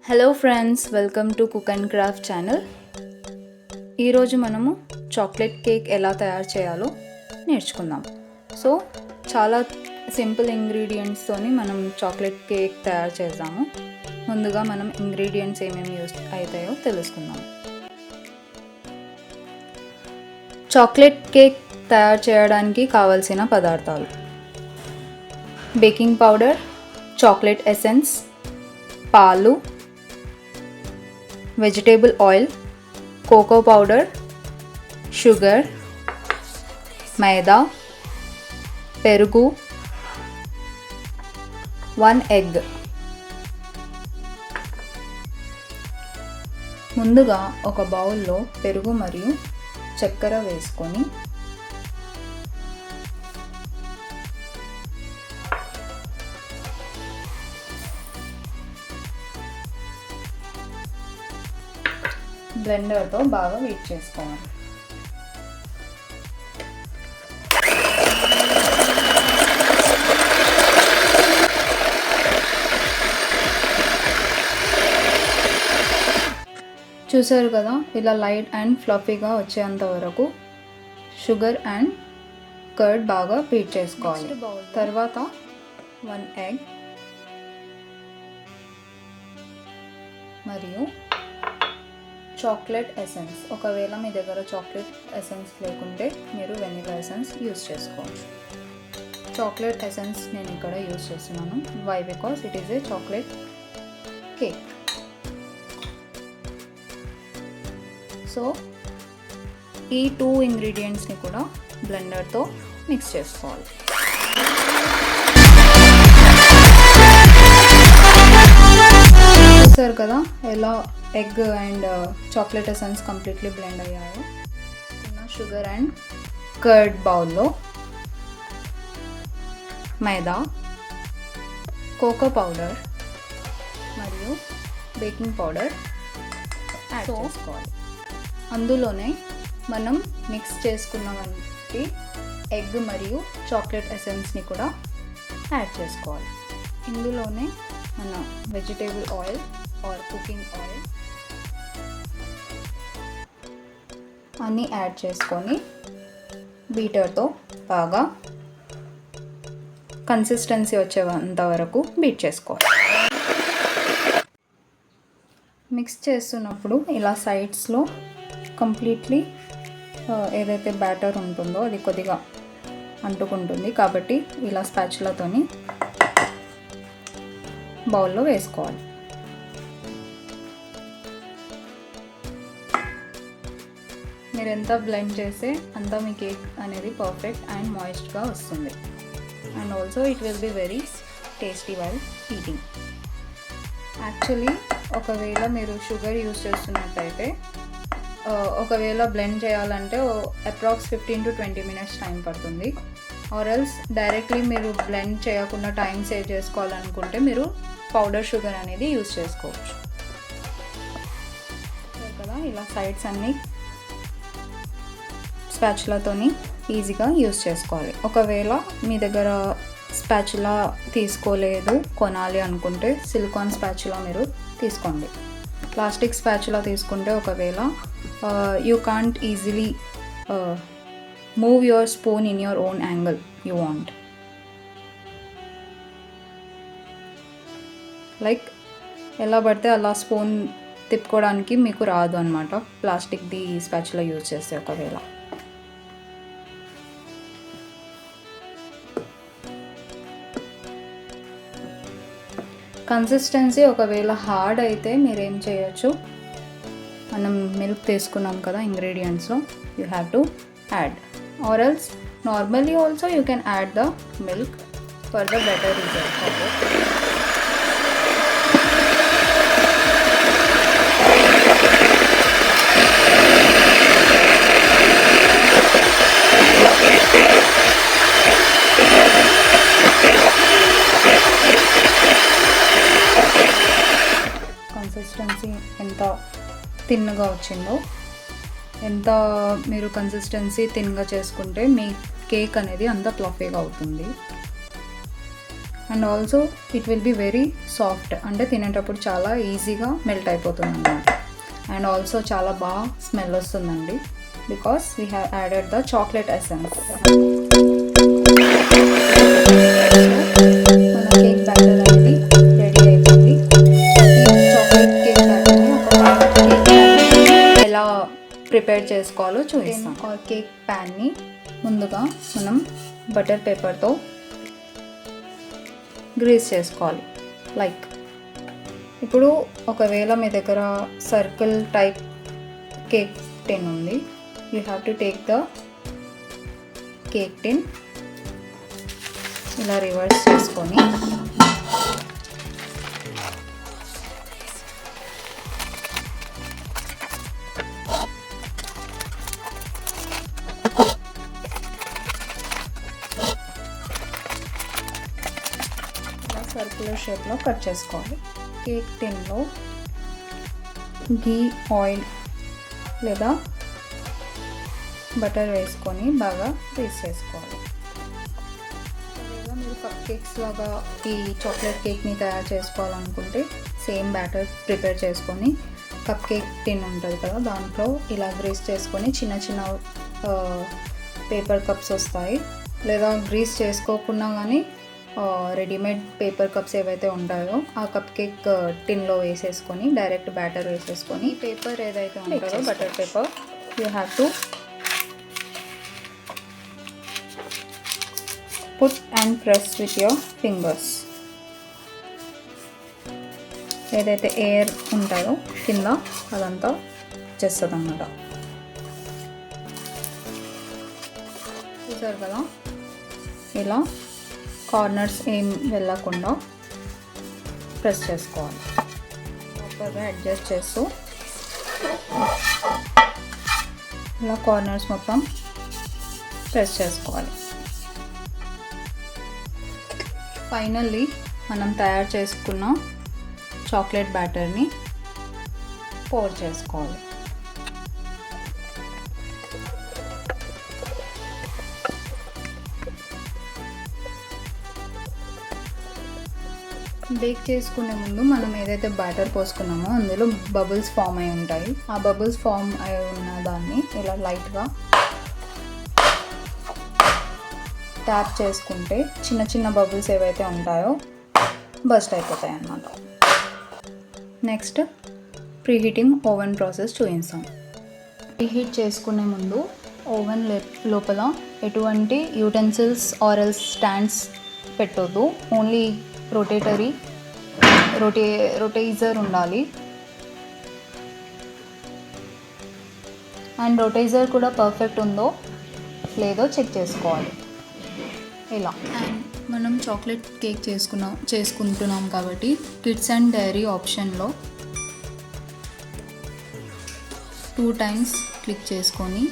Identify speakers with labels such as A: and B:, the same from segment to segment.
A: Hello friends, welcome to cook and craft channel. ఈరోజు మనము chocolate cake ఎలా తయారు చేయాలో నేర్చుకుందాం. సో చాలా సింపుల్ ఇంగ్రీడియంట్స్తోని మనం చాక్లెట్ కేక్ తయారు చేద్దాము. ముందుగా మనం ఇంగ్రీడియంట్స్ ఏమేమి యూస్ అవుతాయో తెలుసుకుందాం. చాక్లెట్ కేక్ తయారు చేయడానికి కావలసిన పదార్థాలు: బేకింగ్ పౌడర్, చాక్లెట్ ఎసెన్స్, పాలు, vegetable oil, cocoa powder, sugar, maida, పెరుగు, 1 ఎగ్. ముందుగా ఒక బౌల్లో పెరుగు మరియు చక్కెర వేసుకొని బ్లెండర్తో బాగా బీట్ చేసుకోవాలి. చూసారు కదా, ఇలా లైట్ అండ్ ఫ్లఫీగా వచ్చేంత వరకు షుగర్ అండ్ కర్డ్ బాగా బీట్ చేసుకోవాలి. తర్వాత 1 ఎగ్ మరియు చాక్లెట్ ఎసెన్స్. ఒకవేళ మీ దగ్గర చాక్లెట్ ఎసెన్స్ లేకుంటే మీరు వెనిలా ఎసెన్స్ యూస్ చేసుకోవచ్చు. చాక్లెట్ ఎసెన్స్ నేను ఇక్కడ యూస్ చేస్తున్నాను. Why? Because it is a chocolate cake. So ఈ 2 ఇంగ్రీడియంట్స్ని కూడా బ్లెండర్తో మిక్స్ చేసుకోవాలి. చూసారు కదా ఎలా egg and chocolate essence completely blend అయ్యాయో. షుగర్ అండ్ కర్డ్ బౌల్లో మైదా, కోకో పౌడర్ మరియు బేకింగ్ పౌడర్ యాడ్ చేసుకోవాలి. అందులోనే మనం మిక్స్ చేసుకున్నవంటి ఎగ్ మరియు చాక్లెట్ ఎసెన్స్ని కూడా యాడ్ చేసుకోవాలి. ఇందులోనే మన vegetable oil are cooking oil అన్నీ యాడ్ చేసుకొని బీటర్తో బాగా కన్సిస్టెన్సీ వచ్చేంత వరకు బీట్ చేసుకోవాలి. మిక్స్ చేస్తున్నప్పుడు ఇలా సైడ్స్లో కంప్లీట్లీ ఏదైతే బ్యాటర్ ఉంటుందో అది కొద్దిగా అంటుకుంటుంది, కాబట్టి ఇలా స్పాచులాతోని బౌల్లో వేసుకోవాలి. మీరు ఎంత బ్లెండ్ చేస్తే అంత మీ కేక్ అనేది పర్ఫెక్ట్ అండ్ మాయిస్ట్గా వస్తుంది. And also it will be very tasty while eating. Actually ఒకవేళ మీరు షుగర్ యూస్ చేస్తున్నట్టయితే ఒకవేళ బ్లెండ్ చేయాలంటే అప్రాక్స్ 15 to 20 మినిట్స్ టైం పడుతుంది. ఆర్ ఎల్స్ డైరెక్ట్లీ మీరు బ్లెండ్ చేయకుండా టైం సేవ్ చేసుకోవాలనుకుంటే మీరు పౌడర్ షుగర్ అనేది యూస్ చేసుకోవచ్చు కదా. ఇలా సైడ్స్ అన్నీ స్పాచులాతోని ఈజీగా యూస్ చేసుకోవాలి. ఒకవేళ మీ దగ్గర స్పాచులా తీసుకోలేదు కొనాలి అనుకుంటే సిలికాన్ స్పాచులా మీరు తీసుకోండి. ప్లాస్టిక్ స్పాచులా తీసుకుంటే ఒకవేళ you can't easily move your spoon in your own angle you want. Like ఎలా పడితే అలా స్పూన్ తిప్పుకోవడానికి మీకు రాదు అనమాట ప్లాస్టిక్ది స్పాచులా యూజ్ చేస్తే. ఒకవేళ కన్సిస్టెన్సీ ఒకవేళ హార్డ్ అయితే మీరేం చేయొచ్చు, మనం మిల్క్ తీసుకున్నాం కదా ఇంగ్రీడియంట్స్లో, you have to add. Or else normally also you can add the milk for the better result. Consistency ఎంత థిన్గా వచ్చిందో, ఎంత మీరు కన్సిస్టెన్సీ థిన్గా చేసుకుంటే మీ కేక్ అనేది అంత ఫ్లఫీగా అవుతుంది. And also it will be very soft, అంటే తినేటప్పుడు చాలా ఈజీగా మెల్ట్ అయిపోతుంది అన్నమాట. అండ్ ఆల్సో చాలా బాగా స్మెల్ వస్తుందండి, because we have added the chocolate essence. మన కేక్ బ్యాటర్ అనేది రెడీ అయిపోయింది. ఈ చాక్లెట్ కేక్ బ్యాటర్ని ఎలా ప్రిపేర్ చేసుకోవాలో చూపిస్తాం. కేక్ ప్యాన్ని ముందుగా మనం బటర్ పేపర్తో గ్రీస్ చేసుకోవాలి. లైక్ ఇప్పుడు ఒకవేళ మీ దగ్గర సర్కిల్ టైప్ కేక్ టిన్ ఉంది, you have to take the cake tin, ఇలా రివర్స్ చేసుకొని సర్క్యులర్ షేప్లో కట్ చేసుకోవాలి. కేక్ టిన్లో గీ, ఆయిల్ లేదా బటర్ వేసుకొని బాగా గ్రీస్ చేసుకోవాలి. లేదా మీరు కప్ కేక్స్ లాగా ఈ చాక్లెట్ కేక్ని తయారు చేసుకోవాలనుకుంటే సేమ్ బ్యాటర్ ప్రిపేర్ చేసుకొని కప్ కేక్ టిన్ ఉంటుంది కదా, దాంట్లో ఇలా గ్రీస్ చేసుకొని చిన్న చిన్న పేపర్ కప్స్ వస్తాయి. లేదా గ్రీస్ చేసుకోకుండా కానీ రెడీమేడ్ పేపర్ కప్స్ ఏవైతే ఉంటాయో ఆ కప్ కేక్ టిన్లో వేసేసుకొని డైరెక్ట్ బ్యాటర్ వేసేసుకొని పేపర్ ఏదైతే ఉంటుందో butter paper you have to put and press with your fingers. ఏదైతే ఎయిర్ ఉంటాయో కింద అదంతా చేస్తుంది అన్నమాట. చూసారు కదా, ఇలా కార్నర్స్ ఏం వెళ్ళకుండా ప్రెస్ చేసుకోవాలి. ప్రాపర్గా అడ్జస్ట్ చేస్తూ ఇలా కార్నర్స్ మొత్తం ప్రెస్ చేసుకోవాలి. ఫైనల్లీ మనం తయారు చేసుకున్న చాక్లెట్ బ్యాటర్ని పోర్ చేసుకోవాలి. బేక్ చేసుకునే ముందు మనం ఏదైతే బ్యాటర్ పోసుకున్నామో అందులో బబుల్స్ ఫామ్ అయి ఉంటాయి. ఆ బబుల్స్ ఫామ్ అయి ఉన్న దాన్ని ఇలా లైట్గా ట్యాప్ చేసుకుంటే చిన్న చిన్న బబుల్స్ ఏవైతే ఉంటాయో బస్ట్ అయిపోతాయి అన్నమాట. నెక్స్ట్ ప్రీహీటింగ్ ఓవెన్ ప్రాసెస్ చూపిస్తాం. ప్రీహీట్ చేసుకునే ముందు ఓవెన్ లోపల ఎటువంటి యూటెన్సిల్స్ ఆర్ ఎల్స్ స్టాండ్స్ పెట్టొద్దు. ఓన్లీ రొటైజర్ ఉండాలి. అండ్ రొటైజర్ కూడా పర్ఫెక్ట్ ఉందో లేదో చెక్ చేసుకోవాలి. ఇలా అండ్ మనం చాక్లెట్ కేక్ చేసుకుంటున్నాం కాబట్టి కిడ్స్ అండ్ డైరీ ఆప్షన్లో 2 times క్లిక్ చేసుకొని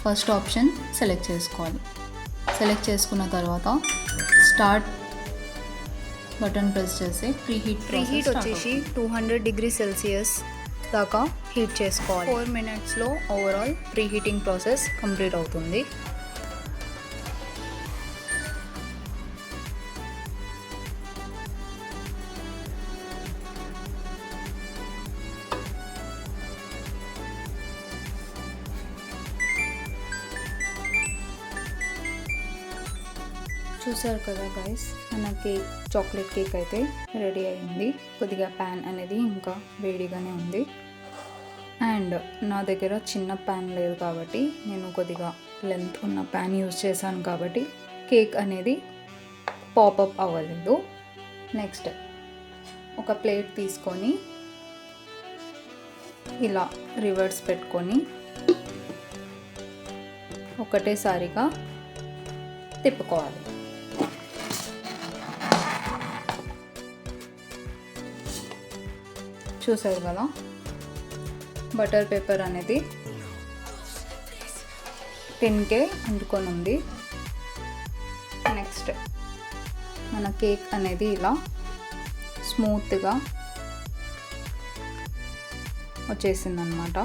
A: ఫస్ట్ ఆప్షన్ సెలెక్ట్ చేసుకోవాలి. సెలెక్ట్ చేసుకున్న తర్వాత స్టార్ట్ బటన్ ప్రెస్ చేసి ప్రీహీట్ వచ్చేసి 200 degrees Celsius దాకా హీట్ చేసుకోవాలి. 4 minutesలో ఓవరాల్ ప్రీహీటింగ్ ప్రాసెస్ కంప్లీట్ అవుతుంది. చూసారు కదా గైస్, మన చాక్లెట్ కేక్ అయితే రెడీ అయింది. కొద్దిగా ప్యాన్ అనేది ఇంకా వేడిగానే ఉంది. అండ్ నా దగ్గర చిన్న ప్యాన్ లేదు కాబట్టి నేను కొద్దిగా లెంత్ ఉన్న ప్యాన్ యూజ్ చేశాను కాబట్టి కేక్ అనేది పాపప్ అవ్వలేదు. నెక్స్ట్ ఒక ప్లేట్ తీసుకొని ఇలా రివర్స్ పెట్టుకొని ఒకటేసారిగా తిప్పుకోవాలి. చూసారు కదా, బటర్ పేపర్ అనేది టిన్కే అంటుకొని ఉంది. నెక్స్ట్ మన కేక్ అనేది ఇలా స్మూత్గా వచ్చేసింది అన్నమాట.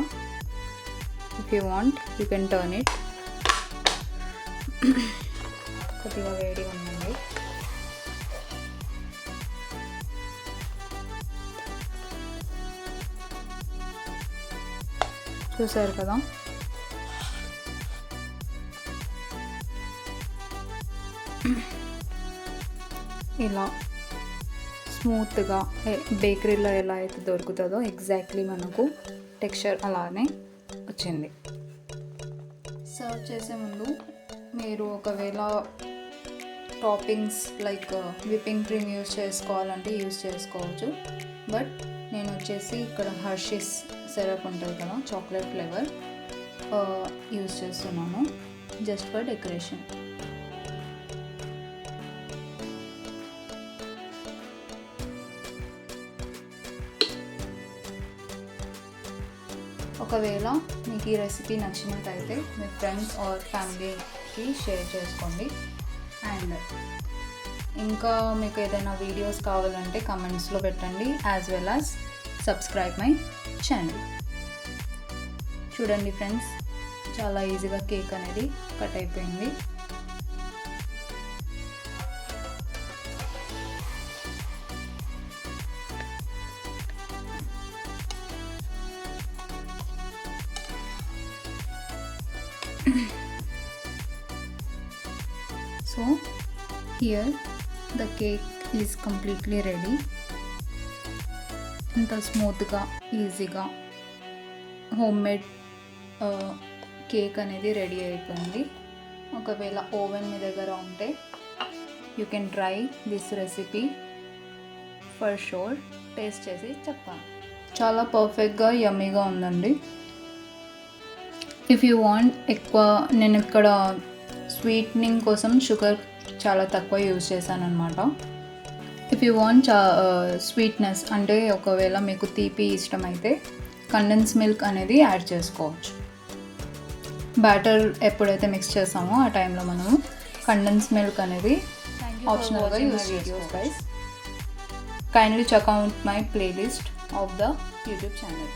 A: If you want you can turn it. కొద్దిగా వేడిగా ఉందండి. చూసారు కదా, ఇలా స్మూత్గా బేకరీలో ఎలా అయితే దొరుకుతుందో ఎగ్జాక్ట్లీ మనకు టెక్స్చర్ అలానే వచ్చింది. సర్వ్ చేసే ముందు మీరు ఒకవేళ toppings like whipping cream use చేసుకోవాలంటే యూజ్ చేసుకోవచ్చు. బట్ నేను వచ్చేసి ఇక్కడ హర్షీస్ సిరప్ ఉంటుంది కదా, చాక్లెట్ ఫ్లేవర్ యూజ్ చేస్తున్నాను జస్ట్ ఫర్ డెకరేషన్. ఒకవేళ మీకు ఈ రెసిపీ నచ్చినట్టయితే మీ ఫ్రెండ్స్ ఆర్ ఫ్యామిలీకి షేర్ చేసుకోండి. అండ్ ఇంకా మీకు ఏదైనా వీడియోస్ కావాలంటే కమెంట్స్లో పెట్టండి, as well as subscribe my channel. చూడండి ఫ్రెండ్స్, చాలా ఈజీగా కేక్ అనేది కట్ అయిపోయింది. So here the cake is completely ready. ఇంత స్మూత్గా ఈజీగా హోమ్ మేడ్ కేక్ అనేది రెడీ అయిపోయింది. ఒకవేళ ఓవెన్ మీ దగ్గర ఉంటే you can try this recipe for sure. Taste చేసి చెప్పాను. చాలా పర్ఫెక్ట్గా యమ్మీగా ఉందండి. ఇఫ్ యూ వాంట్ ఎక్కువ, నేను ఇక్కడ స్వీట్నింగ్ కోసం షుగర్ చాలా తక్కువ యూజ్ చేశాను అనమాట. ఇఫ్ యూ వాంట్ స్వీట్నెస్ అంటే ఒకవేళ మీకు తీపి ఇష్టమైతే కండెన్స్ మిల్క్ అనేది యాడ్ చేసుకోవచ్చు. బ్యాటర్ ఎప్పుడైతే మిక్స్ చేసామో ఆ టైంలో మనము కండెన్స్ మిల్క్ అనేది ఆప్షనల్గా యూజ్ చేసుకోవచ్చు. Kindly check out my playlist of the YouTube channel.